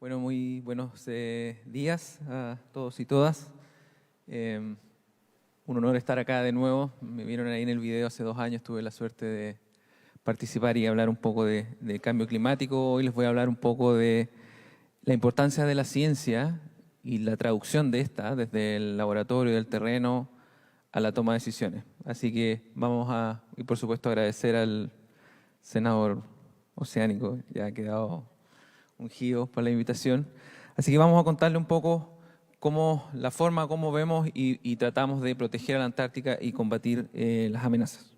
Bueno, muy buenos días a todos y todas. Un honor estar acá de nuevo. Me vieron ahí en el video hace 2 años, tuve la suerte de participar y hablar un poco de cambio climático. Hoy les voy a hablar un poco de la importancia de la ciencia y la traducción de esta desde el laboratorio, del terreno, a la toma de decisiones. Así que vamos a, y por supuesto agradecer al senador Oceánico, ya ha quedado ungido por la invitación. Así que vamos a contarle un poco la forma como vemos y tratamos de proteger a la Antártica y combatir las amenazas.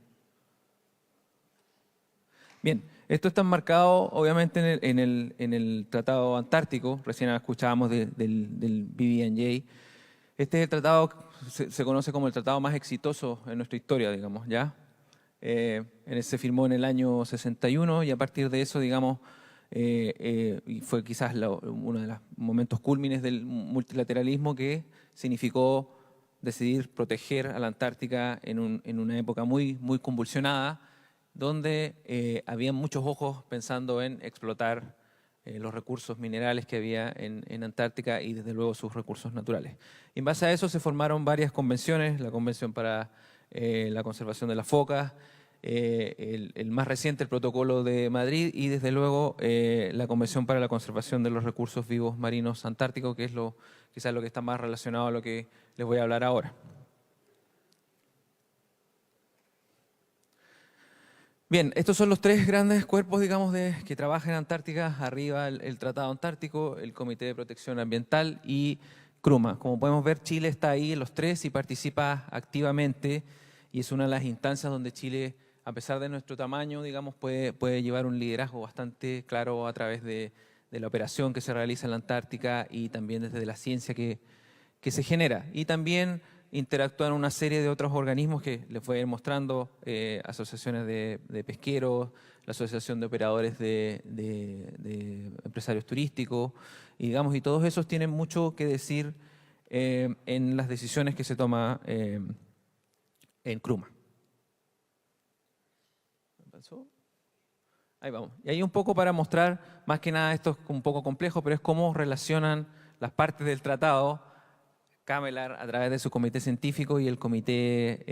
Bien, esto está enmarcado obviamente en el Tratado Antártico, recién escuchábamos del BBNJ. Este es el tratado, se conoce como el tratado más exitoso en nuestra historia, digamos, ¿ya? Se firmó en el año 61 y a partir de eso, digamos, y fue quizás uno de los momentos cúlmines del multilateralismo que significó decidir proteger a la Antártica en una época muy, muy convulsionada, donde había muchos ojos pensando en explotar los recursos minerales que había en Antártica y desde luego sus recursos naturales. Y en base a eso se formaron varias convenciones, la Convención para la Conservación de las Focas, el más reciente, el Protocolo de Madrid, y desde luego la Convención para la Conservación de los Recursos Vivos Marinos Antárticos, que es quizás lo que está más relacionado a lo que les voy a hablar ahora. Bien, estos son los 3 grandes cuerpos, digamos, que trabajan en Antártica. Arriba el Tratado Antártico, el Comité de Protección Ambiental y CRUMA. Como podemos ver, Chile está ahí en los 3 y participa activamente, y es una de las instancias donde Chile, a pesar de nuestro tamaño, digamos, puede llevar un liderazgo bastante claro a través de la operación que se realiza en la Antártica y también desde la ciencia que se genera. Y también interactúan una serie de otros organismos que les voy a ir mostrando, asociaciones de pesqueros, la Asociación de Operadores de Empresarios Turísticos, y, digamos, y todos esos tienen mucho que decir en las decisiones que se toman en CRUMA. Ahí vamos. Y ahí un poco para mostrar, más que nada, esto es un poco complejo, pero es cómo relacionan las partes del tratado CAMELAR a través de su comité científico y el comité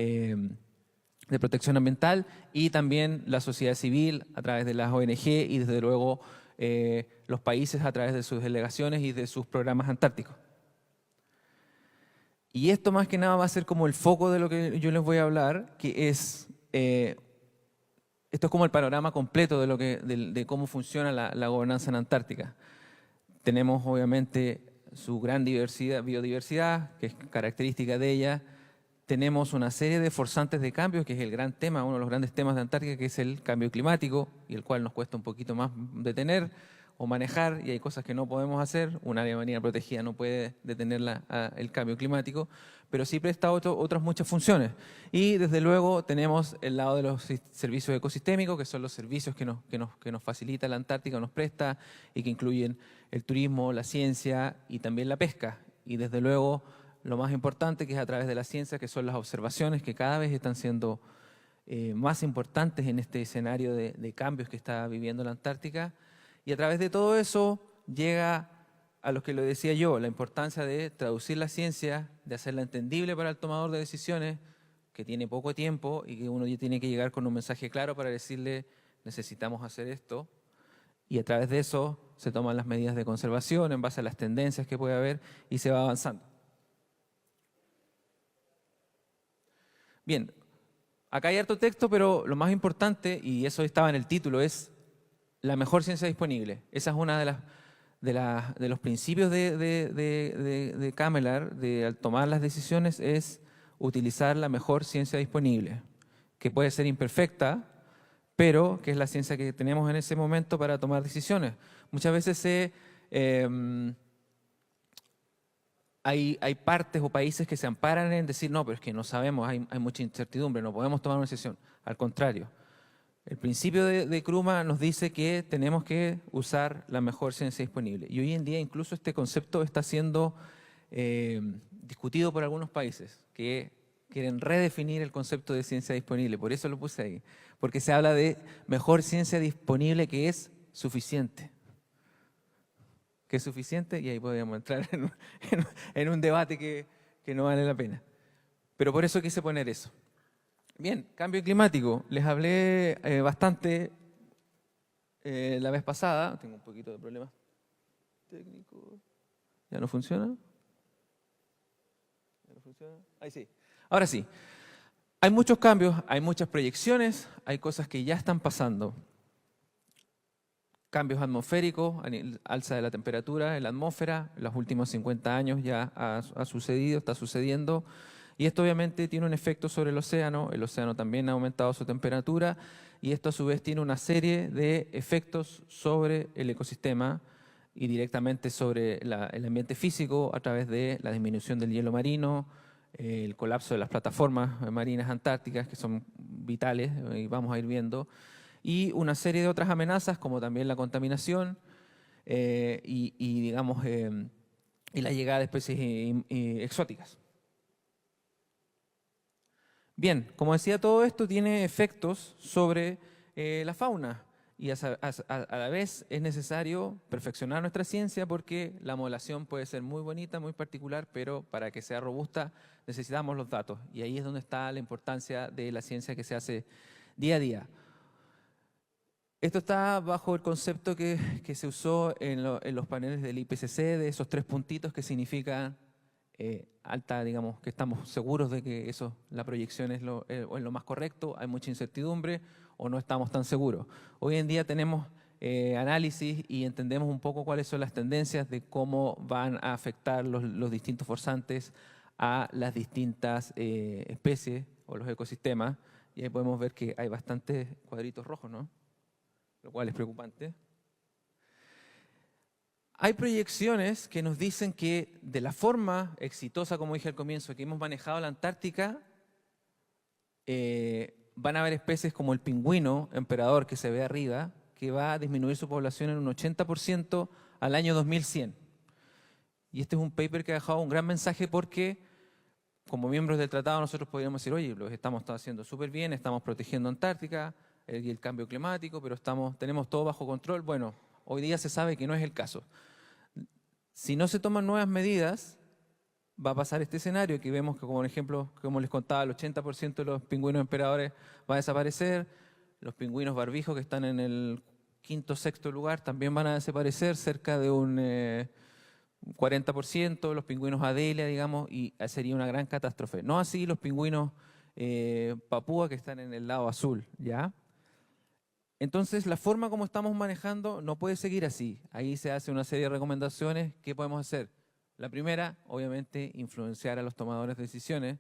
de protección ambiental, y también la sociedad civil a través de las ONG y desde luego los países a través de sus delegaciones y de sus programas antárticos. Y esto más que nada va a ser como el foco de lo que yo les voy a hablar, que es, esto es como el panorama completo de cómo funciona la gobernanza en Antártica. Tenemos obviamente su gran biodiversidad, que es característica de ella. Tenemos una serie de forzantes de cambio, que es el gran tema, uno de los grandes temas de Antártica, que es el cambio climático, y el cual nos cuesta un poquito más detener o manejar, y hay cosas que no podemos hacer. Un área marina protegida no puede detener el cambio climático, pero sí presta otras muchas funciones. Y desde luego tenemos el lado de los servicios ecosistémicos, que son los servicios que nos facilita la Antártica, nos presta, y que incluyen el turismo, la ciencia y también la pesca. Y desde luego lo más importante, que es a través de la ciencia, que son las observaciones, que cada vez están siendo más importantes en este escenario de cambios que está viviendo la Antártica. Y a través de todo eso llega a lo que lo decía yo, la importancia de traducir la ciencia, de hacerla entendible para el tomador de decisiones, que tiene poco tiempo y que uno ya tiene que llegar con un mensaje claro para decirle: necesitamos hacer esto. Y a través de eso se toman las medidas de conservación en base a las tendencias que puede haber y se va avanzando. Bien, acá hay harto texto, pero lo más importante, y eso estaba en el título, es la mejor ciencia disponible. Esa es una de los principios de CAMELAR, al tomar las decisiones, es utilizar la mejor ciencia disponible, que puede ser imperfecta, pero que es la ciencia que tenemos en ese momento para tomar decisiones. Muchas veces hay partes o países que se amparan en decir: no, pero es que no sabemos, hay mucha incertidumbre, no podemos tomar una decisión. Al contrario, el principio de CRUMA nos dice que tenemos que usar la mejor ciencia disponible. Y hoy en día incluso este concepto está siendo discutido por algunos países que quieren redefinir el concepto de ciencia disponible. Por eso lo puse ahí, porque se habla de mejor ciencia disponible que es suficiente. que es suficiente, y ahí podríamos entrar en un debate que no vale la pena. Pero por eso quise poner eso. Bien, cambio climático. Les hablé bastante la vez pasada. Tengo un poquito de problemas técnicos. ¿Ya no funciona? ¿Ya no funciona? Ahí sí. Ahora sí. Hay muchos cambios, hay muchas proyecciones, hay cosas que ya están pasando. Cambios atmosféricos, alza de la temperatura en la atmósfera, en los últimos 50 años ya ha sucedido, está sucediendo. Y esto obviamente tiene un efecto sobre el océano también ha aumentado su temperatura y esto a su vez tiene una serie de efectos sobre el ecosistema y directamente sobre el ambiente físico a través de la disminución del hielo marino, el colapso de las plataformas marinas antárticas que son vitales y vamos a ir viendo, y una serie de otras amenazas como también la contaminación digamos, y la llegada de especies exóticas. Bien, como decía, todo esto tiene efectos sobre la fauna y a la vez es necesario perfeccionar nuestra ciencia porque la modelación puede ser muy bonita, muy particular, pero para que sea robusta necesitamos los datos y ahí es donde está la importancia de la ciencia que se hace día a día. Esto está bajo el concepto que se usó en los paneles del IPCC, de esos 3 puntitos que significan alta, digamos, que estamos seguros de que eso, la proyección es lo más correcto, hay mucha incertidumbre o no estamos tan seguros. Hoy en día tenemos análisis y entendemos un poco cuáles son las tendencias de cómo van a afectar los distintos forzantes a las distintas especies o los ecosistemas. Y ahí podemos ver que hay bastantes cuadritos rojos, ¿no? Lo cual es preocupante. Hay proyecciones que nos dicen que de la forma exitosa, como dije al comienzo, que hemos manejado la Antártica, van a haber especies como el pingüino emperador que se ve arriba, que va a disminuir su población en un 80% al año 2100. Y este es un paper que ha dejado un gran mensaje porque como miembros del tratado nosotros podríamos decir, oye, lo estamos haciendo súper bien, estamos protegiendo Antártica, el cambio climático, pero tenemos todo bajo control. Bueno, hoy día se sabe que no es el caso. Si no se toman nuevas medidas, va a pasar este escenario que vemos que, como por ejemplo, como les contaba, el 80% de los pingüinos emperadores va a desaparecer, los pingüinos barbijos que están en el 5º, 6º lugar también van a desaparecer, cerca de un 40%, los pingüinos Adelia, digamos, y sería una gran catástrofe. No así los pingüinos papúa que están en el lado azul, ¿ya? Entonces, la forma como estamos manejando no puede seguir así. Ahí se hace una serie de recomendaciones. ¿Qué podemos hacer? La primera, obviamente, influenciar a los tomadores de decisiones,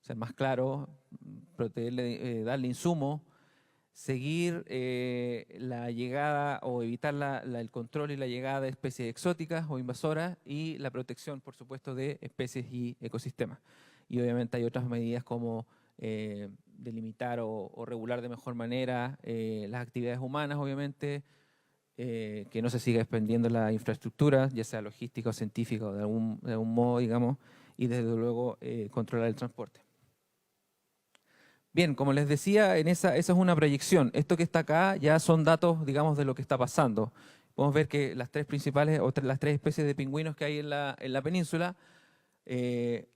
ser más claro, protegerle, darle insumo, seguir la llegada o evitar el control y la llegada de especies exóticas o invasoras y la protección, por supuesto, de especies y ecosistemas. Y obviamente hay otras medidas como delimitar o regular de mejor manera las actividades humanas, obviamente, que no se siga expandiendo la infraestructura, ya sea logística o científica o de algún modo, digamos, y desde luego controlar el transporte. Bien, como les decía, esa es una proyección. Esto que está acá ya son datos, digamos, de lo que está pasando. Podemos ver que las 3 principales, o las 3 especies de pingüinos que hay en la península,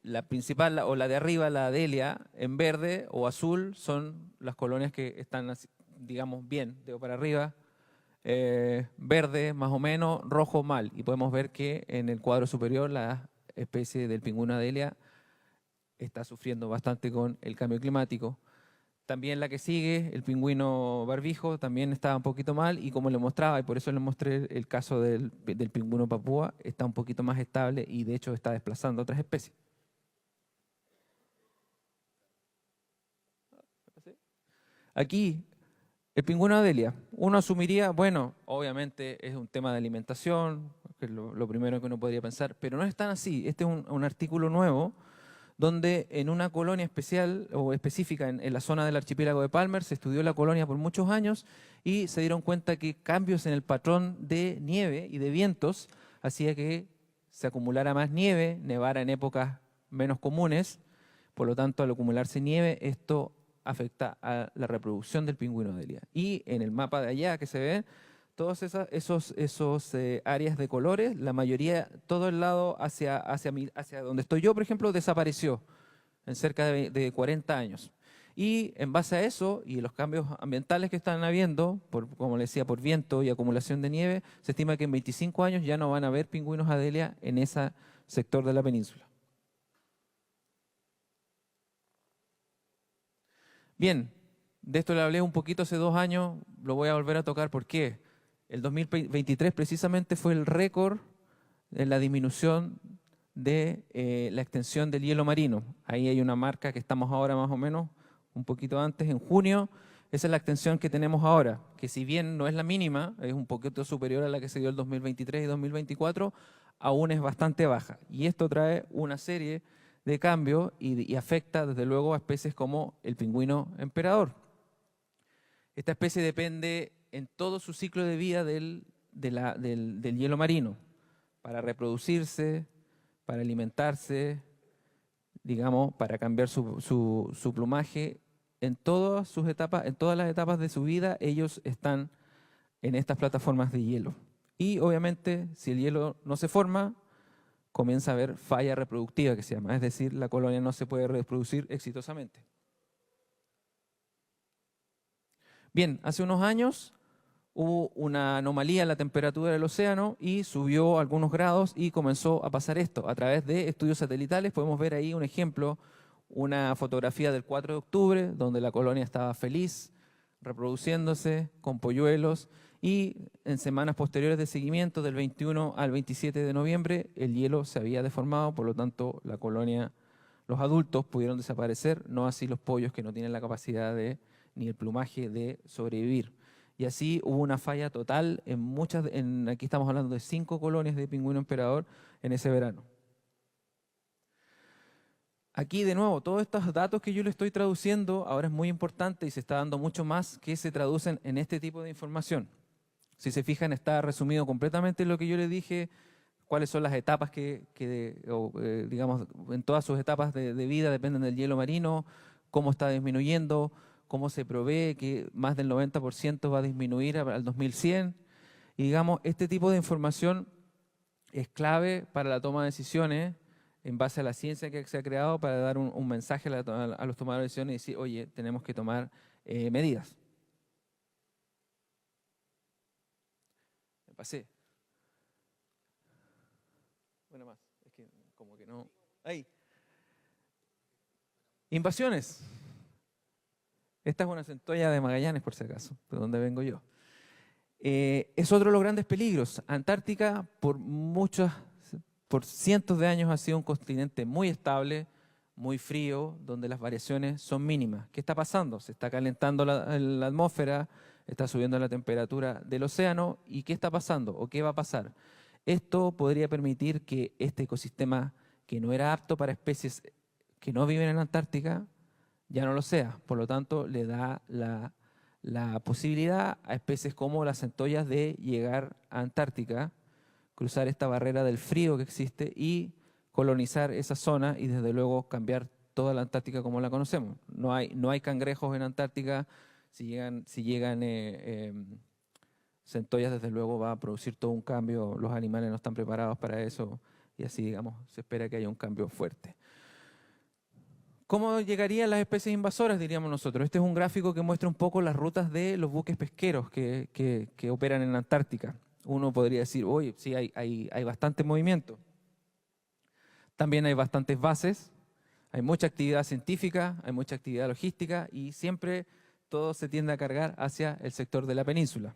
la principal o la de arriba, la Adelia, en verde o azul, son las colonias que están, digamos, bien, de para arriba, verde más o menos, rojo mal. Y podemos ver que en el cuadro superior la especie del pingüino Adelia está sufriendo bastante con el cambio climático. También la que sigue, el pingüino barbijo, también está un poquito mal y como les mostraba, y por eso les mostré el caso del pingüino papúa, está un poquito más estable y de hecho está desplazando otras especies. Aquí, el pingüino Adelia, uno asumiría, bueno, obviamente es un tema de alimentación, que es lo primero que uno podría pensar, pero no es tan así. Este es un artículo nuevo donde en una colonia especial o específica en la zona del archipiélago de Palmer se estudió la colonia por muchos años y se dieron cuenta que cambios en el patrón de nieve y de vientos hacía que se acumulara más nieve, nevara en épocas menos comunes, por lo tanto al acumularse nieve esto afecta a la reproducción del pingüino Adelia. Y en el mapa de allá que se ve, todos esos áreas de colores, la mayoría, todo el lado hacia donde estoy yo, por ejemplo, desapareció en cerca de 40 años. Y en base a eso y los cambios ambientales que están habiendo, como les decía, por viento y acumulación de nieve, se estima que en 25 años ya no van a haber pingüinos Adelia en ese sector de la península. Bien, de esto le hablé un poquito hace 2 años, lo voy a volver a tocar. ¿Por qué? El 2023 precisamente fue el récord en la disminución de la extensión del hielo marino. Ahí hay una marca que estamos ahora más o menos un poquito antes, en junio. Esa es la extensión que tenemos ahora, que si bien no es la mínima, es un poquito superior a la que se dio el 2023 y 2024, aún es bastante baja. Y esto trae una serie de cambios y afecta desde luego a especies como el pingüino emperador. Esta especie depende en todo su ciclo de vida del hielo marino, para reproducirse, para alimentarse, digamos, para cambiar su plumaje. En todas sus etapas, en todas las etapas de su vida, ellos están en estas plataformas de hielo. Y obviamente, si el hielo no se forma, comienza a haber falla reproductiva, que se llama, es decir, la colonia no se puede reproducir exitosamente. Bien, hace unos años hubo una anomalía en la temperatura del océano y subió algunos grados y comenzó a pasar esto. A través de estudios satelitales podemos ver ahí un ejemplo, una fotografía del 4 de octubre, donde la colonia estaba feliz, reproduciéndose con polluelos, y en semanas posteriores de seguimiento, del 21 al 27 de noviembre, el hielo se había deformado, por lo tanto la colonia, los adultos pudieron desaparecer, no así los pollos que no tienen la capacidad ni el plumaje de sobrevivir. Y así hubo una falla total en aquí estamos hablando de 5 colonias de pingüino emperador en ese verano. Aquí de nuevo, todos estos datos que yo le estoy traduciendo ahora es muy importante y se está dando mucho más que se traducen en este tipo de información. Si se fijan, está resumido completamente lo que yo les dije, cuáles son las etapas digamos, en todas sus etapas de vida dependen del hielo marino, cómo está disminuyendo, cómo se provee que más del 90% va a disminuir al 2100. Y digamos, este tipo de información es clave para la toma de decisiones en base a la ciencia que se ha creado para dar un mensaje a los tomadores de decisiones y decir, oye, tenemos que tomar medidas. Me pasé. Bueno, más. Es que como que no. Ahí. Invasiones. Esta es una centolla de Magallanes, por si acaso, de donde vengo yo. Es otro de los grandes peligros. Antártica, por cientos de años, ha sido un continente muy estable, muy frío, donde las variaciones son mínimas. ¿Qué está pasando? Se está calentando la atmósfera, está subiendo la temperatura del océano. ¿Y qué está pasando? ¿O qué va a pasar? Esto podría permitir que este ecosistema, que no era apto para especies que no viven en la Antártica, ya no lo sea. Por lo tanto, le da la posibilidad a especies como las centollas de llegar a Antártica, cruzar esta barrera del frío que existe y colonizar esa zona y desde luego cambiar toda la Antártica como la conocemos. No hay cangrejos en Antártica. Si llegan centollas, desde luego va a producir todo un cambio. Los animales no están preparados para eso y así, digamos, se espera que haya un cambio fuerte. ¿Cómo llegarían las especies invasoras, diríamos nosotros? Este es un gráfico que muestra un poco las rutas de los buques pesqueros que operan en la Antártica. Uno podría decir, oye, sí, hay bastante movimiento. También hay bastantes bases, hay mucha actividad científica, hay mucha actividad logística y siempre todo se tiende a cargar hacia el sector de la península.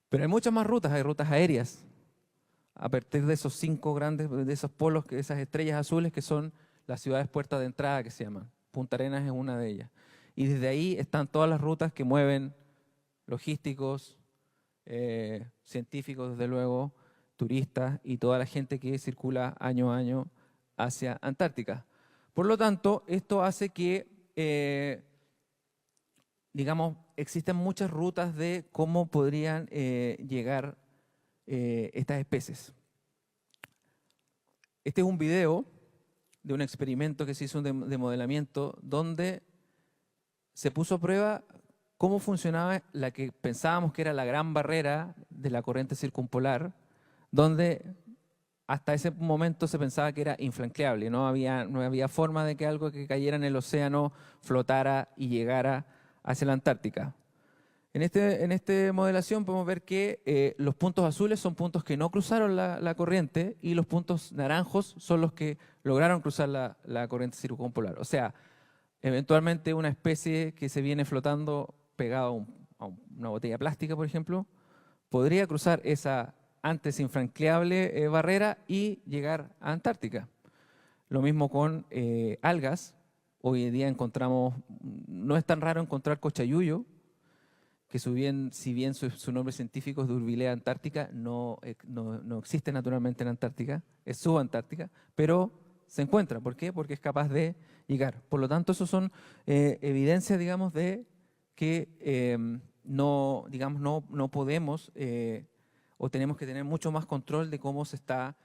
Pero hay muchas más rutas, hay rutas aéreas, a partir de esos 5 grandes, de esos polos, esas estrellas azules que son las ciudades puertas de entrada que se llaman. Punta Arenas es una de ellas. Y desde ahí están todas las rutas que mueven logísticos, científicos desde luego, turistas y toda la gente que circula año a año hacia Antártica. Por lo tanto, esto hace que, digamos, existen muchas rutas de cómo podrían llegar estas especies. Este es un video de un experimento que se hizo de modelamiento donde se puso a prueba cómo funcionaba la que pensábamos que era la gran barrera de la corriente circumpolar, donde hasta ese momento se pensaba que era infranqueable, no había forma de que algo que cayera en el océano flotara y llegara hacia la Antártica. En esta modelación podemos ver que los puntos azules son puntos que no cruzaron la corriente y los puntos naranjos son los que lograron cruzar la corriente circumpolar. O sea, eventualmente una especie que se viene flotando pegada a una botella plástica, por ejemplo, podría cruzar esa antes infranqueable barrera y llegar a Antártica. Lo mismo con algas. Hoy en día encontramos, no es tan raro encontrar cochayuyo, que si bien su nombre científico es Durvilea antártica, no existe naturalmente en Antártica, es subantártica, pero se encuentra. ¿Por qué? Porque es capaz de llegar. Por lo tanto, eso son evidencias, digamos, de que no podemos o tenemos que tener mucho más control de cómo se está,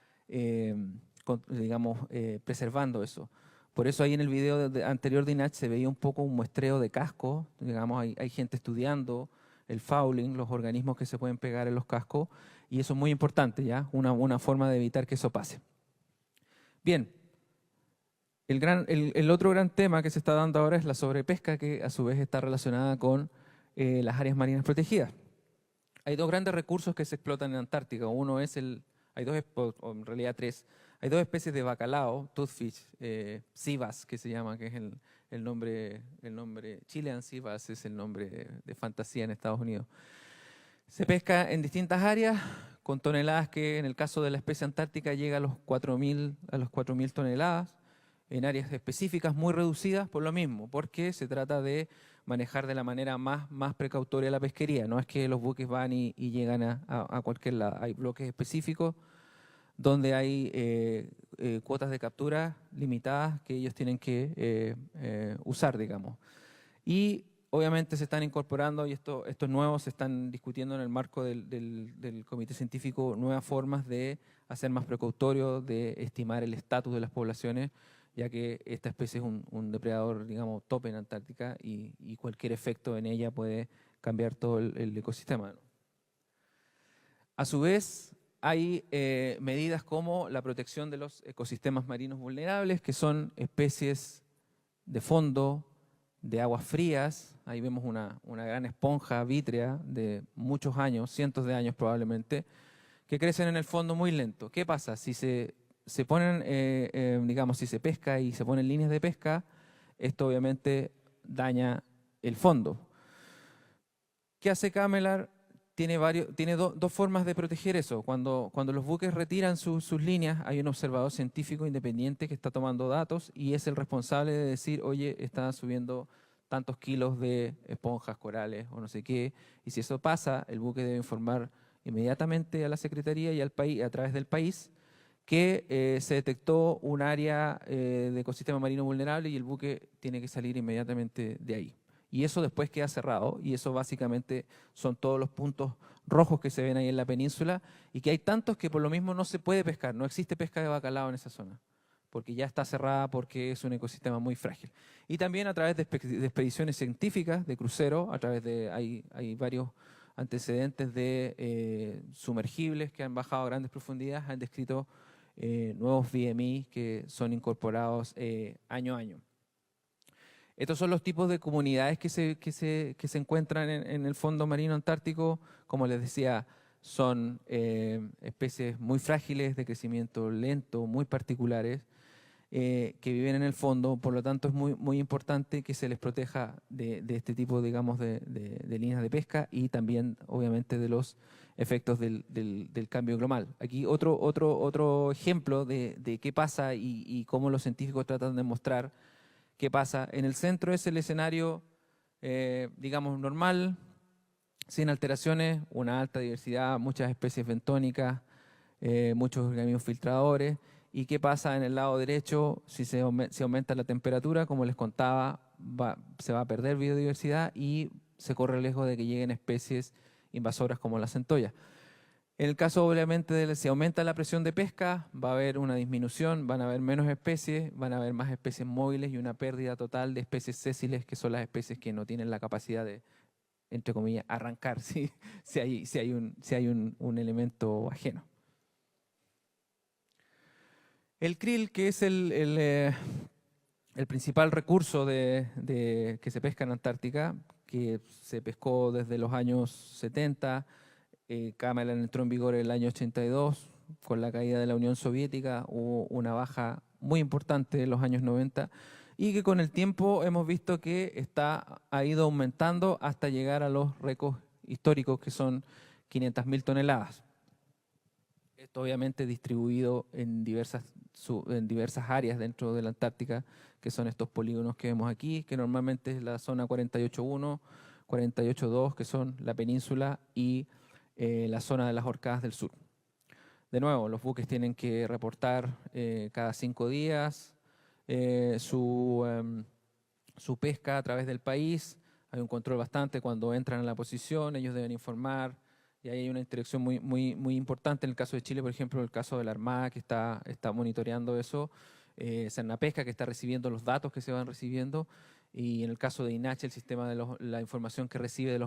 preservando eso. Por eso ahí en el video anterior de INACH se veía un poco un muestreo de cascos, digamos, hay gente estudiando el fouling, los organismos que se pueden pegar en los cascos, y eso es muy importante, ¿ya? Una forma de evitar que eso pase. Bien, el otro gran tema que se está dando ahora es la sobrepesca, que a su vez está relacionada con las áreas marinas protegidas. Hay dos grandes recursos que se explotan en Antártica. Uno es hay dos, o en realidad tres. Hay dos especies de bacalao, toothfish, sea bass, que se llama, que es el nombre Chilean sea bass, es el nombre de fantasía en Estados Unidos. Se pesca en distintas áreas con toneladas que en el caso de la especie antártica llega a los 4.000 toneladas, en áreas específicas muy reducidas por lo mismo, porque se trata de manejar de la manera más precautoria la pesquería. No es que los buques van y llegan a cualquier lado. Hay bloques específicos donde hay cuotas de captura limitadas que ellos tienen que usar, digamos. Y obviamente se están incorporando, y estos nuevos se están discutiendo en el marco del comité científico, nuevas formas de hacer más precautorio, de estimar el estatus de las poblaciones, ya que esta especie es un depredador, digamos, top en Antártica y cualquier efecto en ella puede cambiar todo el ecosistema. A su vez, hay medidas como la protección de los ecosistemas marinos vulnerables, que son especies de fondo, de aguas frías. Ahí vemos una gran esponja vítrea de muchos años, cientos de años probablemente, que crecen en el fondo muy lento. ¿Qué pasa? Si se ponen, digamos, si se pesca y se ponen líneas de pesca, esto obviamente daña el fondo. ¿Qué hace Camelar? Tiene dos formas de proteger eso. Cuando los buques retiran sus líneas, hay un observador científico independiente que está tomando datos y es el responsable de decir, oye, está subiendo tantos kilos de esponjas, corales o no sé qué. Y si eso pasa, el buque debe informar inmediatamente a la Secretaría y al país, a través del país, que se detectó un área de ecosistema marino vulnerable y el buque tiene que salir inmediatamente de ahí. Y eso después queda cerrado, y eso básicamente son todos los puntos rojos que se ven ahí en la península, y que hay tantos que por lo mismo no se puede pescar, no existe pesca de bacalao en esa zona, porque ya está cerrada, porque es un ecosistema muy frágil. Y también a través de expediciones científicas, de crucero, hay varios antecedentes de sumergibles que han bajado a grandes profundidades, han descrito nuevos VMI que son incorporados año a año. Estos son los tipos de comunidades que se encuentran en el fondo marino antártico. Como les decía, son especies muy frágiles, de crecimiento lento, muy particulares, que viven en el fondo. Por lo tanto, es muy importante que se les proteja de este tipo, digamos, de líneas de pesca y también, obviamente, de los efectos del cambio global. Aquí otro ejemplo de qué pasa y cómo los científicos tratan de mostrar qué pasa. En el centro es el escenario, digamos, normal, sin alteraciones, una alta diversidad, muchas especies bentónicas, muchos organismos filtradores. ¿Y qué pasa en el lado derecho? Si aumenta la temperatura, como les contaba, se va a perder biodiversidad y se corre el riesgo de que lleguen especies invasoras como la centolla. En el caso, obviamente, si aumenta la presión de pesca, va a haber una disminución, van a haber menos especies, van a haber más especies móviles y una pérdida total de especies sésiles, que son las especies que no tienen la capacidad de entre comillas, arrancar si hay un elemento ajeno. El krill, que es el principal recurso que se pesca en Antártica, que se pescó desde los años 70, Cameron entró en vigor en el año 82, con la caída de la Unión Soviética hubo una baja muy importante en los años 90 y que con el tiempo hemos visto que ha ido aumentando hasta llegar a los récords históricos que son 500.000 toneladas. Esto obviamente distribuido en diversas áreas dentro de la Antártica, que son estos polígonos que vemos aquí, que normalmente es la zona 48.1, 48.2, que son la península, y la zona de las Orcadas del Sur. De nuevo, los buques tienen que reportar cada 5 días su pesca a través del país. Hay un control bastante cuando entran en la posición, ellos deben informar, y ahí hay una interacción muy importante. En el caso de Chile, por ejemplo, en el caso de la Armada, que está monitoreando eso, Cernapesca, que está recibiendo los datos que se van recibiendo, y en el caso de INACH, el sistema de la información que recibe de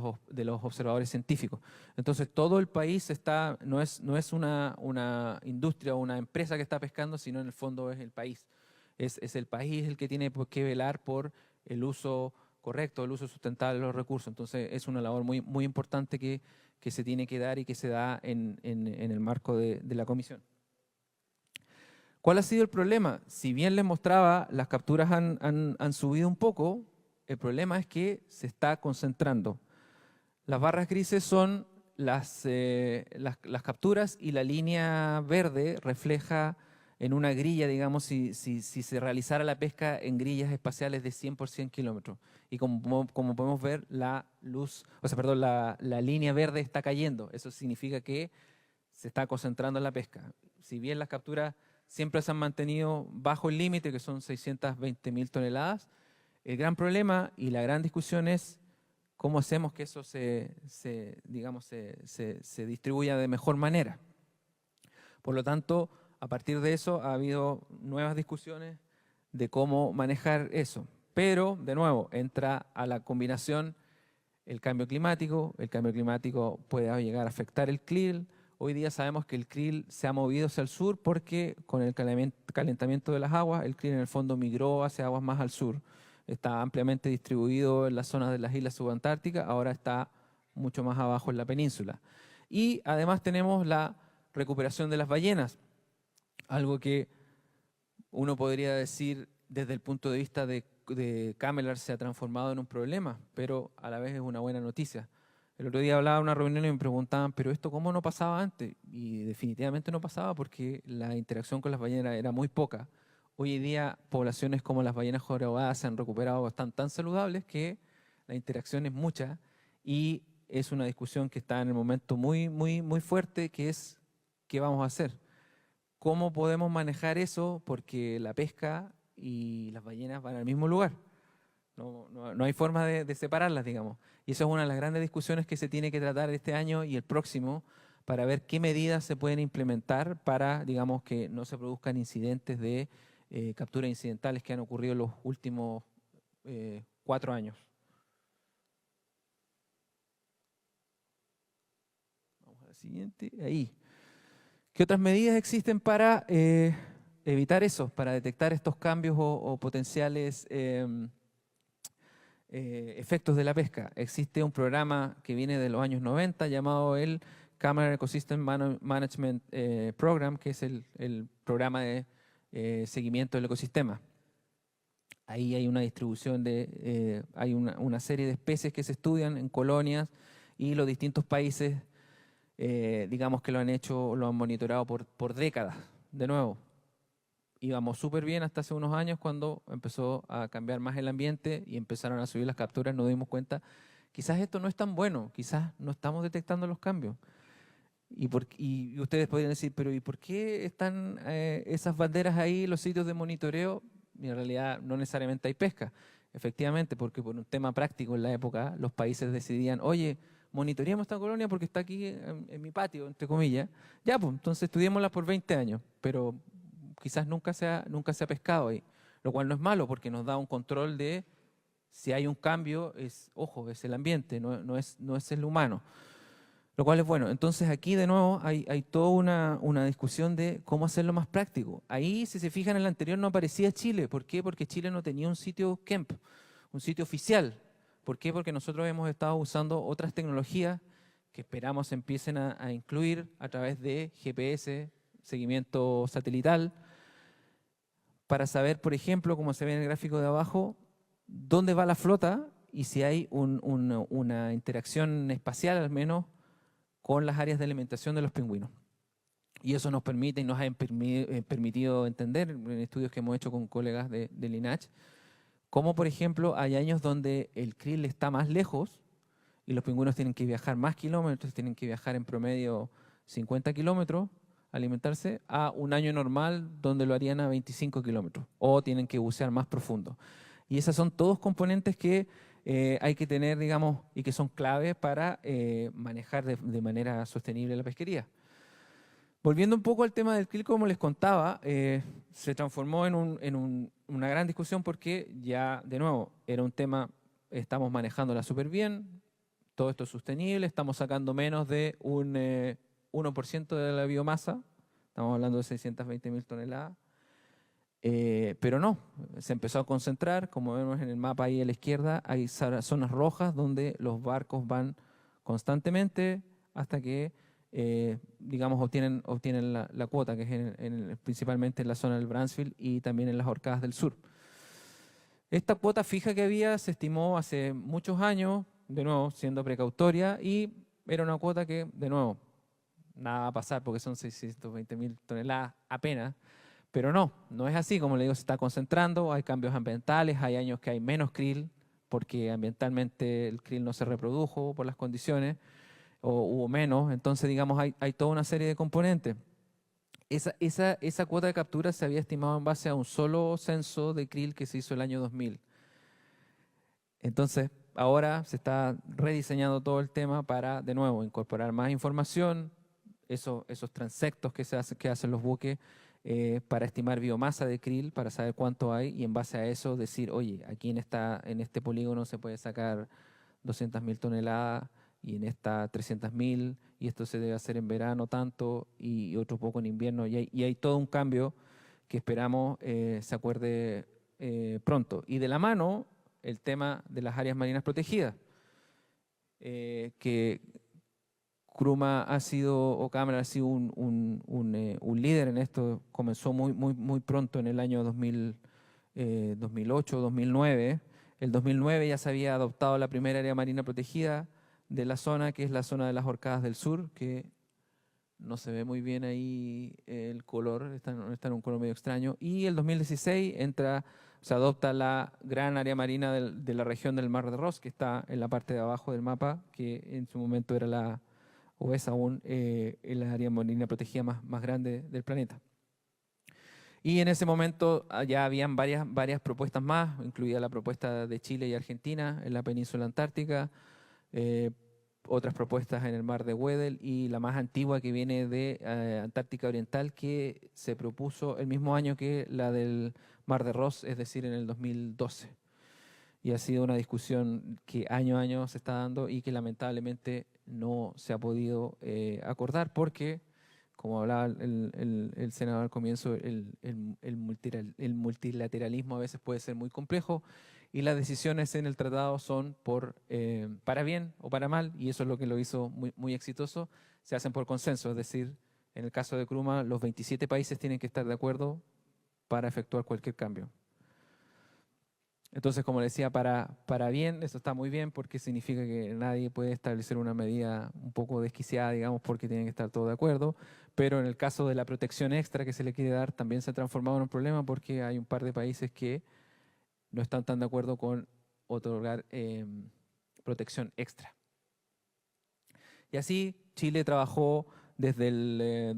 los observadores científicos. Entonces, todo el país no es una industria o una empresa que está pescando, sino en el fondo es el país. Es el país el que tiene que velar por el uso correcto, el uso sustentable de los recursos. Entonces, es una labor muy importante que se tiene que dar y que se da en el marco de la comisión. ¿Cuál ha sido el problema? Si bien les mostraba, las capturas han subido un poco, el problema es que se está concentrando. Las barras grises son las capturas y la línea verde refleja en una grilla, digamos, si se realizara la pesca en grillas espaciales de 100 por 100 kilómetros. Y como podemos ver, la línea verde está cayendo. Eso significa que se está concentrando en la pesca. Si bien las capturas siempre se han mantenido bajo el límite, que son 620.000 toneladas, el gran problema y la gran discusión es cómo hacemos que eso se distribuya de mejor manera. Por lo tanto, a partir de eso ha habido nuevas discusiones de cómo manejar eso. Pero, de nuevo, entra a la combinación el cambio climático. El cambio climático puede llegar a afectar el krill. Hoy día sabemos que el krill se ha movido hacia el sur porque con el calentamiento de las aguas, el krill en el fondo migró hacia aguas más al sur. Está ampliamente distribuido en las zonas de las islas subantárticas, ahora está mucho más abajo en la península. Y además tenemos la recuperación de las ballenas, algo que uno podría decir desde el punto de vista de Camelar se ha transformado en un problema, pero a la vez es una buena noticia. El otro día hablaba en una reunión y me preguntaban, ¿pero esto cómo no pasaba antes? Y definitivamente no pasaba porque la interacción con las ballenas era muy poca. Hoy en día poblaciones como las ballenas jorobadas se han recuperado, están tan saludables que la interacción es mucha y es una discusión que está en el momento muy fuerte, que es ¿qué vamos a hacer? ¿Cómo podemos manejar eso? Porque la pesca y las ballenas van al mismo lugar. No hay forma de separarlas, digamos. Y eso es una de las grandes discusiones que se tiene que tratar este año y el próximo para ver qué medidas se pueden implementar para, digamos, que no se produzcan incidentes de capturas incidentales que han ocurrido en los últimos 4 años. Vamos a la siguiente. Ahí. ¿Qué otras medidas existen para evitar eso, para detectar estos cambios o potenciales efectos de la pesca? Existe un programa que viene de los años 90 llamado el Cameron Ecosystem Management Program, que es el programa de seguimiento del ecosistema. Ahí hay una distribución hay una serie de especies que se estudian en colonias y los distintos países digamos que lo han monitoreado por décadas. De nuevo, íbamos súper bien hasta hace unos años cuando empezó a cambiar más el ambiente y empezaron a subir las capturas, nos dimos cuenta, quizás esto no es tan bueno, quizás no estamos detectando los cambios. Y ustedes podrían decir, pero ¿y por qué están esas banderas ahí, los sitios de monitoreo? Y en realidad no necesariamente hay pesca. Efectivamente, porque por un tema práctico en la época, los países decidían, oye, monitoreamos esta colonia porque está aquí en mi patio, entre comillas. Ya, pues, entonces estudiémosla por 20 años, pero quizás nunca se ha pescado ahí, lo cual no es malo porque nos da un control de Si hay un cambio, ojo, es el ambiente, no es el humano. Lo cual es bueno. Entonces aquí de nuevo hay toda una discusión de cómo hacerlo más práctico. Ahí, si se fijan, en el anterior no aparecía Chile. ¿Por qué? Porque Chile no tenía un sitio KEMP, un sitio oficial. ¿Por qué? Porque nosotros hemos estado usando otras tecnologías que esperamos empiecen a incluir a través de GPS, seguimiento satelital, para saber, por ejemplo, como se ve en el gráfico de abajo, dónde va la flota y si hay una interacción espacial al menos con las áreas de alimentación de los pingüinos. Y eso nos permite y nos ha permitido entender en estudios que hemos hecho con colegas del INACH, cómo por ejemplo hay años donde el krill está más lejos y los pingüinos tienen que viajar más kilómetros, tienen que viajar en promedio 50 kilómetros a alimentarse, a un año normal donde lo harían a 25 kilómetros o tienen que bucear más profundo. Y esas son todos componentes que hay que tener, digamos, y que son claves para manejar de manera sostenible la pesquería. Volviendo un poco al tema del krill, como les contaba, se transformó en una gran discusión porque ya, de nuevo, era un tema, estamos manejándola súper bien, todo esto es sostenible, estamos sacando menos de un 1% de la biomasa, estamos hablando de 620.000 toneladas, pero no, se empezó a concentrar, como vemos en el mapa ahí a la izquierda, hay zonas rojas donde los barcos van constantemente hasta que, digamos, obtienen la cuota, que es principalmente en la zona del Bransfield y también en las Orcadas del Sur. Esta cuota fija que había se estimó hace muchos años, de nuevo, siendo precautoria, y era una cuota que, de nuevo, nada va a pasar porque son 620.000 toneladas apenas, pero no es así, como le digo, se está concentrando, hay cambios ambientales, hay años que hay menos krill, porque ambientalmente el krill no se reprodujo por las condiciones, o hubo menos, entonces digamos hay toda una serie de componentes. Esa cuota de captura se había estimado en base a un solo censo de krill que se hizo el año 2000. Entonces, ahora se está rediseñando todo el tema para, de nuevo, incorporar más información, esos transectos que hacen los buques para estimar biomasa de krill, para saber cuánto hay y en base a eso decir, oye, aquí en este polígono se puede sacar 200.000 toneladas y en esta 300.000 y esto se debe hacer en verano tanto y otro poco en invierno y hay todo un cambio que esperamos se acuerde pronto. Y de la mano el tema de las áreas marinas protegidas, que Cruma ha sido, o Cámara ha sido un líder en esto, comenzó muy pronto en el año 2008, 2009. El 2009 ya se había adoptado la primera área marina protegida de la zona, que es la zona de las Orcadas del Sur, que no se ve muy bien ahí el color, está en un color medio extraño. Y el 2016 se adopta la gran área marina de la región del Mar de Ross, que está en la parte de abajo del mapa, que en su momento era o es aún el área marina protegida más grande del planeta. Y en ese momento ya habían varias propuestas más, incluida la propuesta de Chile y Argentina en la península antártica, otras propuestas en el mar de Weddell y la más antigua que viene de Antártica Oriental, que se propuso el mismo año que la del mar de Ross, es decir, en el 2012. Y ha sido una discusión que año a año se está dando y que lamentablemente no se ha podido acordar porque, como hablaba el senador al comienzo, el multilateralismo a veces puede ser muy complejo y las decisiones en el tratado son para bien o para mal, y eso es lo que lo hizo muy exitoso, se hacen por consenso, es decir, en el caso de Cruma, los 27 países tienen que estar de acuerdo para efectuar cualquier cambio. Entonces, como le decía, para bien, eso está muy bien porque significa que nadie puede establecer una medida un poco desquiciada, digamos, porque tienen que estar todos de acuerdo, pero en el caso de la protección extra que se le quiere dar, también se ha transformado en un problema porque hay un par de países que no están tan de acuerdo con otorgar protección extra. Y así Chile trabajó desde el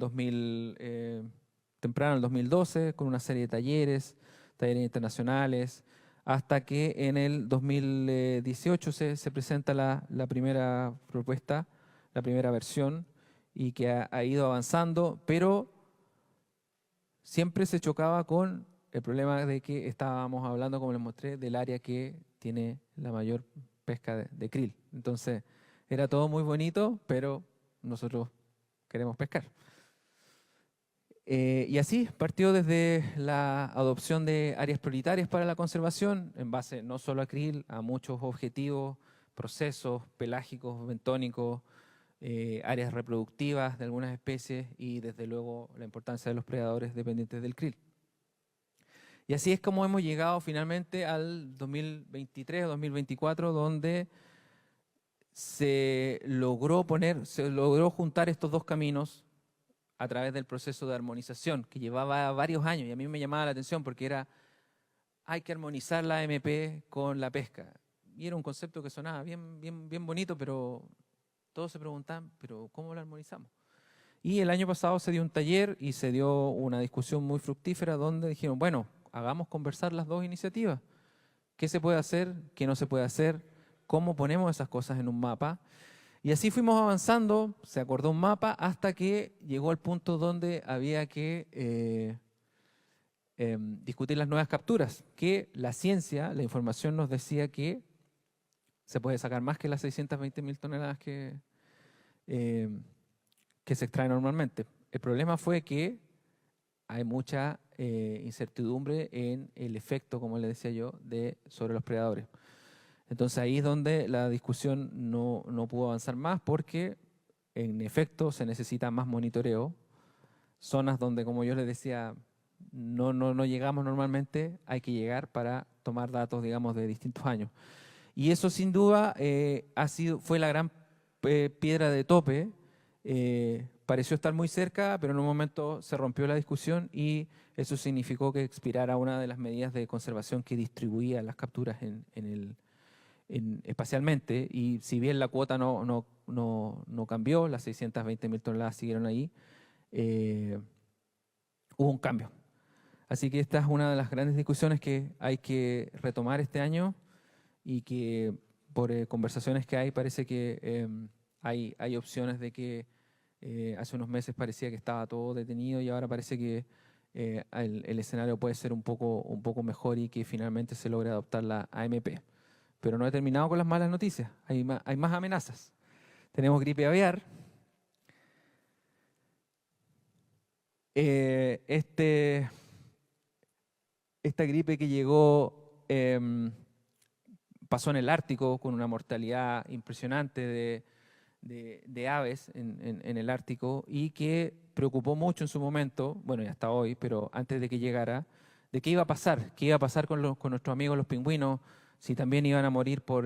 temprano, el 2012, con una serie de talleres internacionales, hasta que en el 2018 se presenta la primera propuesta, la primera versión, y que ha ido avanzando, pero siempre se chocaba con el problema de que estábamos hablando, como les mostré, del área que tiene la mayor pesca de krill. Entonces, era todo muy bonito, pero nosotros queremos pescar. Y así partió desde la adopción de áreas prioritarias para la conservación, en base no solo a krill, a muchos objetivos, procesos pelágicos, bentónicos, áreas reproductivas de algunas especies y desde luego la importancia de los predadores dependientes del krill. Y así es como hemos llegado finalmente al 2023 o 2024, donde se logró juntar estos dos caminos a través del proceso de armonización, que llevaba varios años, y a mí me llamaba la atención porque hay que armonizar la AMP con la pesca. Y era un concepto que sonaba bien bonito, pero todos se preguntaban, ¿pero cómo lo armonizamos? Y el año pasado se dio un taller y se dio una discusión muy fructífera donde dijeron, bueno, hagamos conversar las dos iniciativas. ¿Qué se puede hacer? ¿Qué no se puede hacer? ¿Cómo ponemos esas cosas en un mapa? Y así fuimos avanzando, se acordó un mapa hasta que llegó al punto donde había que discutir las nuevas capturas, que la ciencia, la información nos decía que se puede sacar más que las 620.000 toneladas que se extraen normalmente. El problema fue que hay mucha incertidumbre en el efecto, como le decía yo, sobre los predadores. Entonces ahí es donde la discusión no pudo avanzar más porque en efecto se necesita más monitoreo. Zonas donde, como yo les decía, no llegamos normalmente, hay que llegar para tomar datos, digamos, de distintos años. Y eso sin duda fue la gran piedra de tope. Pareció estar muy cerca, pero en un momento se rompió la discusión y eso significó que expirara una de las medidas de conservación que distribuía las capturas espacialmente, y si bien la cuota no cambió, las 620.000 toneladas siguieron ahí, hubo un cambio. Así que esta es una de las grandes discusiones que hay que retomar este año y que por conversaciones que hay parece que hay opciones de que hace unos meses parecía que estaba todo detenido y ahora parece que el escenario puede ser un poco mejor y que finalmente se logre adoptar la AMP. Pero no he terminado con las malas noticias, hay más amenazas. Tenemos gripe aviar. Esta gripe que llegó pasó en el Ártico con una mortalidad impresionante de aves en el Ártico y que preocupó mucho en su momento, bueno, y hasta hoy, pero antes de que llegara, de qué iba a pasar con nuestros amigos los pingüinos, si también iban a morir por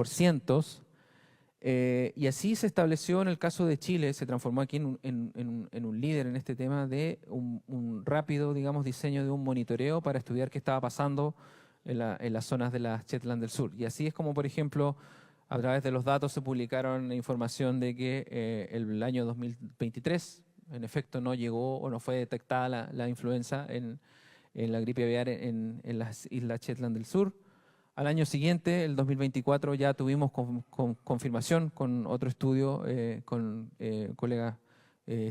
cientos. Y así se estableció en el caso de Chile, se transformó aquí en un líder en este tema de un rápido, digamos, diseño de un monitoreo para estudiar qué estaba pasando en las zonas de las Shetland del Sur. Y así es como, por ejemplo, a través de los datos se publicaron información de que el año 2023, en efecto, no llegó o no fue detectada la influenza en la gripe aviar en las islas Shetland del Sur. Al año siguiente, el 2024, ya tuvimos confirmación con otro estudio con colegas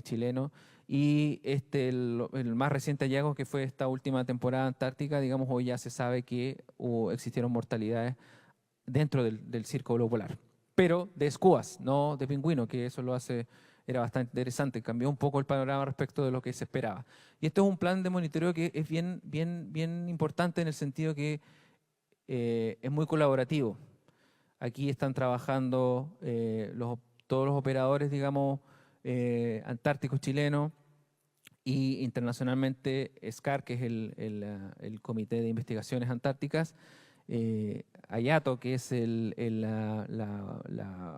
chilenos y el más reciente hallazgo, que fue esta última temporada antártica, digamos, hoy ya se sabe que existieron mortalidades dentro del círculo polar, pero de escuas, no de pingüino, que eso era bastante interesante, cambió un poco el panorama respecto de lo que se esperaba. Y esto es un plan de monitoreo que es bien importante en el sentido que es muy colaborativo. Aquí están trabajando todos los operadores, digamos, antárticos chilenos y internacionalmente SCAR, que es el Comité de Investigaciones Antárticas, AYATO, que es la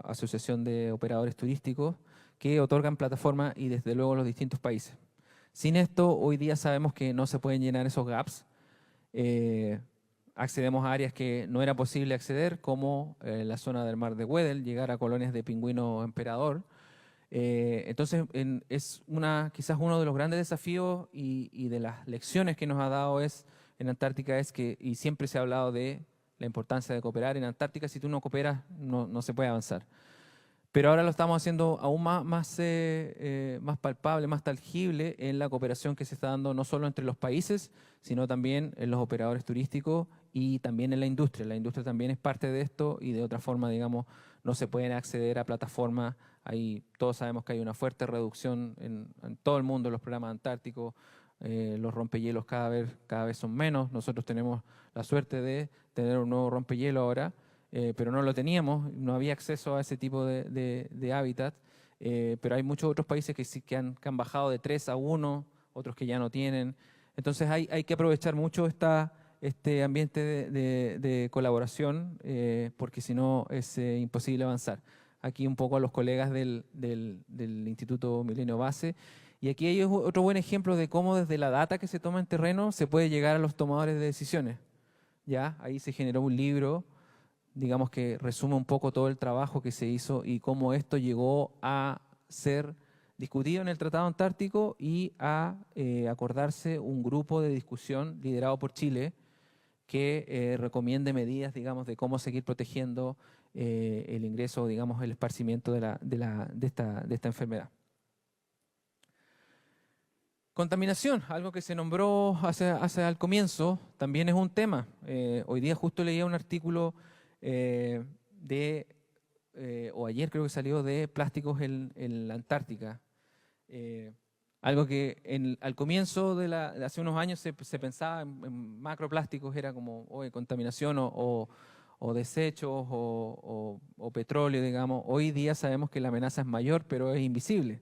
Asociación de Operadores Turísticos, que otorgan plataformas y desde luego los distintos países. Sin esto, hoy día sabemos que no se pueden llenar esos gaps. Accedemos a áreas que no era posible acceder, como la zona del mar de Weddell, llegar a colonias de pingüino emperador. Entonces, quizás uno de los grandes desafíos y de las lecciones que nos ha dado en Antártica es que, y siempre se ha hablado de la importancia de cooperar en Antártica, si tú no cooperas no se puede avanzar. Pero ahora lo estamos haciendo aún más palpable, más tangible en la cooperación que se está dando no solo entre los países, sino también en los operadores turísticos y también en la industria. La industria también es parte de esto y de otra forma, digamos, no se pueden acceder a plataformas. Todos sabemos que hay una fuerte reducción en todo el mundo en los programas antárticos. Los rompehielos cada vez son menos. Nosotros tenemos la suerte de tener un nuevo rompehielo ahora, pero no lo teníamos, no había acceso a ese tipo de hábitat, pero hay muchos otros países que sí que han bajado de 3 a 1, otros que ya no tienen. Entonces hay que aprovechar mucho este ambiente de colaboración, porque si no es imposible avanzar. Aquí un poco a los colegas del Instituto Milenio Base. Y aquí hay otro buen ejemplo de cómo desde la data que se toma en terreno se puede llegar a los tomadores de decisiones. ¿Ya? Ahí se generó un libro, digamos, que resume un poco todo el trabajo que se hizo y cómo esto llegó a ser discutido en el Tratado Antártico y a acordarse un grupo de discusión liderado por Chile que recomiende medidas, digamos, de cómo seguir protegiendo el ingreso, digamos, el esparcimiento de esta enfermedad. Contaminación, algo que se nombró hace al comienzo, también es un tema. Hoy día justo leía un artículo eh, o ayer creo que salió, de plásticos en la Antártica. Algo que al comienzo de hace unos años se pensaba en macroplásticos, era como contaminación o desechos o petróleo, digamos. Hoy día sabemos que la amenaza es mayor, pero es invisible.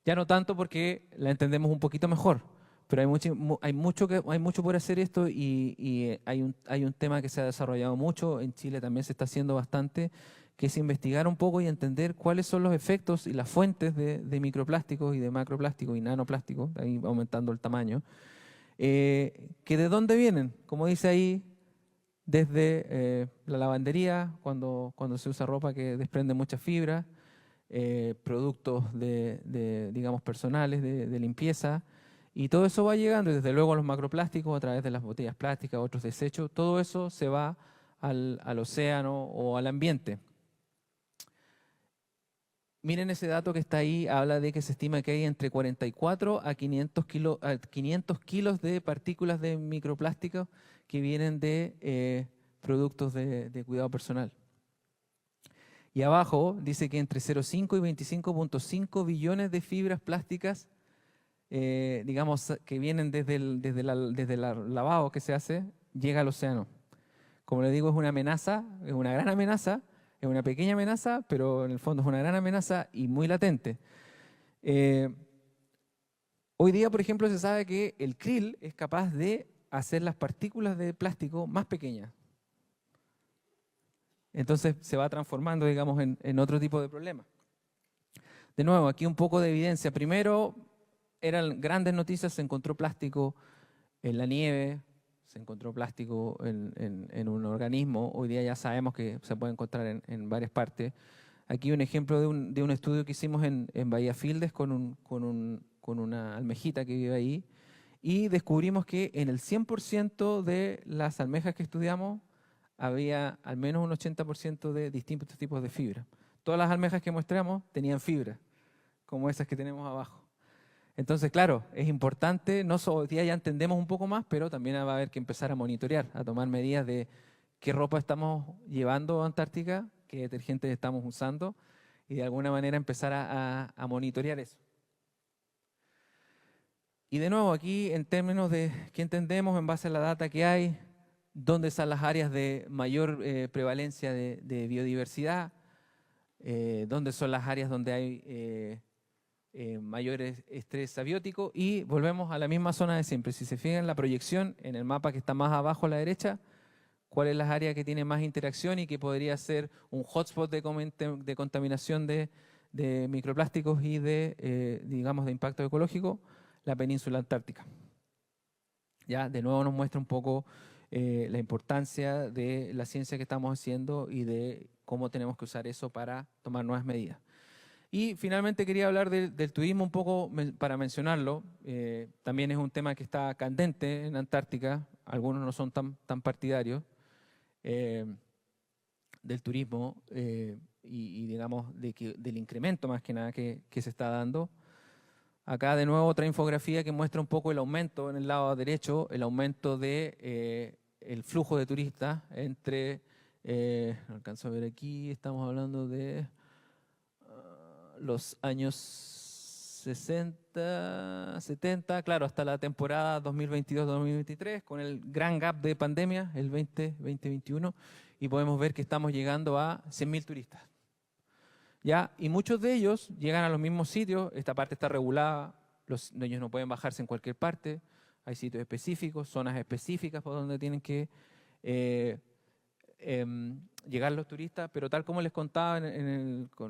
Ya no tanto porque la entendemos un poquito mejor, pero hay mucho por hacer esto y hay un tema que se ha desarrollado mucho, en Chile también se está haciendo bastante, que es investigar un poco y entender cuáles son los efectos y las fuentes de microplásticos y de macroplásticos y nanoplásticos, ahí aumentando el tamaño, que de dónde vienen, como dice ahí, desde la lavandería, cuando se usa ropa que desprende mucha fibra, productos digamos, personales de limpieza, y todo eso va llegando, y desde luego los macroplásticos a través de las botellas plásticas, otros desechos, todo eso se va al océano o al ambiente. Miren ese dato que está ahí, habla de que se estima que hay entre 44 a 500 kilos de partículas de microplásticos que vienen de productos de cuidado personal. Y abajo dice que entre 0,5 y 25,5 billones de fibras plásticas, digamos, que vienen desde el lavado que se hace, llega al océano. Como le digo, es una amenaza, es una gran amenaza, es una pequeña amenaza, pero en el fondo es una gran amenaza y muy latente. Hoy día, por ejemplo, se sabe que el krill es capaz de hacer las partículas de plástico más pequeñas. Entonces se va transformando, digamos, en otro tipo de problema. De nuevo, aquí un poco de evidencia. Primero, eran grandes noticias, se encontró plástico en la nieve, se encontró plástico en un organismo. Hoy día ya sabemos que se puede encontrar en varias partes. Aquí un ejemplo de un estudio que hicimos en Bahía Fieldes con una almejita que vive ahí, y descubrimos que en el 100% de las almejas que estudiamos había al menos un 80% de distintos tipos de fibra. Todas las almejas que mostramos tenían fibra, como esas que tenemos abajo. Entonces, claro, es importante, no solo hoy día ya entendemos un poco más, pero también va a haber que empezar a monitorear, a tomar medidas de qué ropa estamos llevando a Antártica, qué detergentes estamos usando, y de alguna manera empezar a monitorear eso. Y de nuevo, aquí en términos de qué entendemos en base a la data que hay, dónde están las áreas de mayor prevalencia de biodiversidad, dónde son las áreas donde hay mayor estrés abiótico, y volvemos a la misma zona de siempre. Si se fijan la proyección en el mapa que está más abajo a la derecha, cuál es las áreas que tienen más interacción y que podría ser un hotspot de contaminación de microplásticos y digamos, de impacto ecológico, la península antártica. Ya, de nuevo nos muestra un poco la importancia de la ciencia que estamos haciendo y de cómo tenemos que usar eso para tomar nuevas medidas. Y finalmente quería hablar del turismo un poco para mencionarlo. También es un tema que está candente en Antártica, algunos no son tan partidarios del turismo. digamos, del incremento más que nada que se está dando. Acá de nuevo otra infografía que muestra un poco el aumento en el lado derecho, el aumento de el flujo de turistas entre, no alcanzo a ver aquí, estamos hablando de los años 60, 70, claro, hasta la temporada 2022-2023, con el gran gap de pandemia, el 2020-2021, y podemos ver que estamos llegando a 100.000 turistas. ¿Ya? Y muchos de ellos llegan a los mismos sitios, esta parte está regulada, ellos no pueden bajarse en cualquier parte, hay sitios específicos, zonas específicas por donde tienen que llegar los turistas, pero tal como les contaba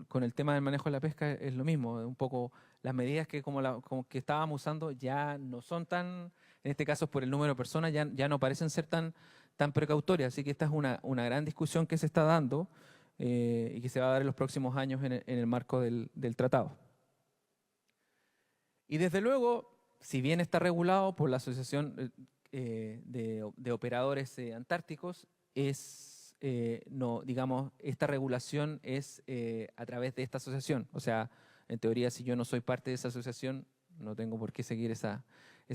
con el tema del manejo de la pesca, es lo mismo, un poco las medidas que como que estábamos usando ya no son tan, en este caso por el número de personas, ya no parecen ser tan precautorias, así que esta es una gran discusión que se está dando y que se va a dar en los próximos años en el marco del tratado. Y desde luego, si bien está regulado por la Asociación de Operadores Antárticos, no, digamos, esta regulación es a través de esta asociación. O sea, en teoría, si yo no soy parte de esa asociación, no tengo por qué seguir esas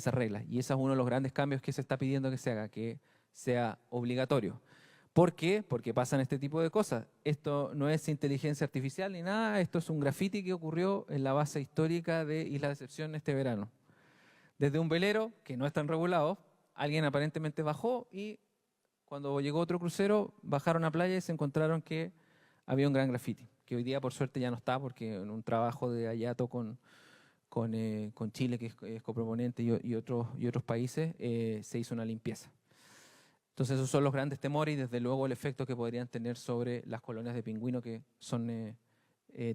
reglas. Y ese es uno de los grandes cambios que se está pidiendo que se haga, que sea obligatorio. ¿Por qué? Porque pasan este tipo de cosas. Esto no es inteligencia artificial ni nada, esto es un graffiti que ocurrió en la base histórica de Isla Decepción este verano. Desde un velero, que no están regulados, alguien aparentemente bajó y cuando llegó otro crucero, bajaron a playa y se encontraron que había un gran graffiti, que hoy día por suerte ya no está porque en un trabajo de Ayato con Chile, que es coproponente, y otros países, se hizo una limpieza. Entonces esos son los grandes temores y desde luego el efecto que podrían tener sobre las colonias de pingüino que son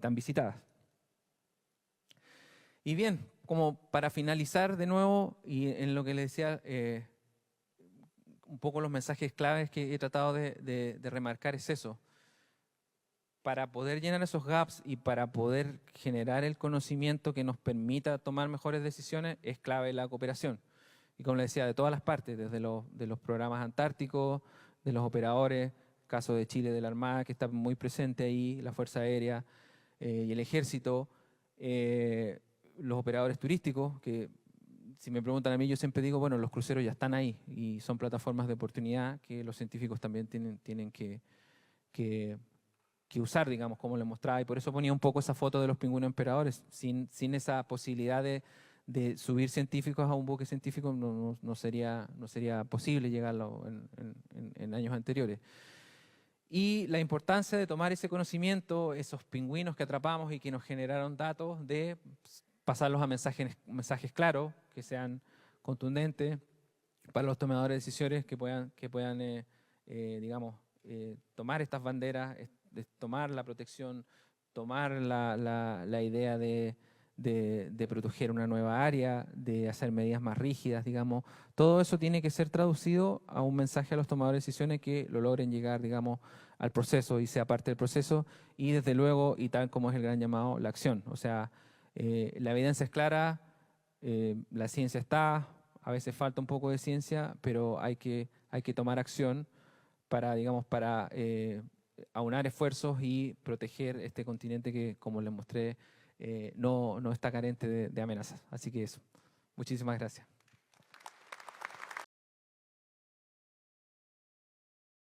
tan visitadas. Y bien, como para finalizar de nuevo, y en lo que les decía, un poco los mensajes claves que he tratado de remarcar es eso. Para poder llenar esos gaps y para poder generar el conocimiento que nos permita tomar mejores decisiones, es clave la cooperación. Y como les decía, de todas las partes, desde de los programas antárticos, de los operadores, caso de Chile, de la Armada, que está muy presente ahí, la Fuerza Aérea y el Ejército, los operadores turísticos, que si me preguntan a mí, yo siempre digo, bueno, los cruceros ya están ahí y son plataformas de oportunidad que los científicos también tienen que usar, digamos, como les mostraba. Y por eso ponía un poco esa foto de los pingüinos emperadores. Sin esa posibilidad de subir científicos a un buque científico no sería posible llegarlo en años anteriores. Y la importancia de tomar ese conocimiento, esos pingüinos que atrapamos y que nos generaron datos, de pasarlos a mensajes claros, que sean contundentes para los tomadores de decisiones, que puedan digamos, tomar estas banderas, tomar la protección, tomar la idea de proteger una nueva área, de hacer medidas más rígidas, digamos. Todo eso tiene que ser traducido a un mensaje a los tomadores de decisiones que lo logren llegar, digamos, al proceso y sea parte del proceso. Y desde luego, y tal como es el gran llamado, la acción. O sea, la evidencia es clara, la ciencia está, a veces falta un poco de ciencia, pero hay que tomar acción para, digamos, para aunar esfuerzos y proteger este continente que, como les mostré, no está carente de amenazas. Así que eso. Muchísimas gracias.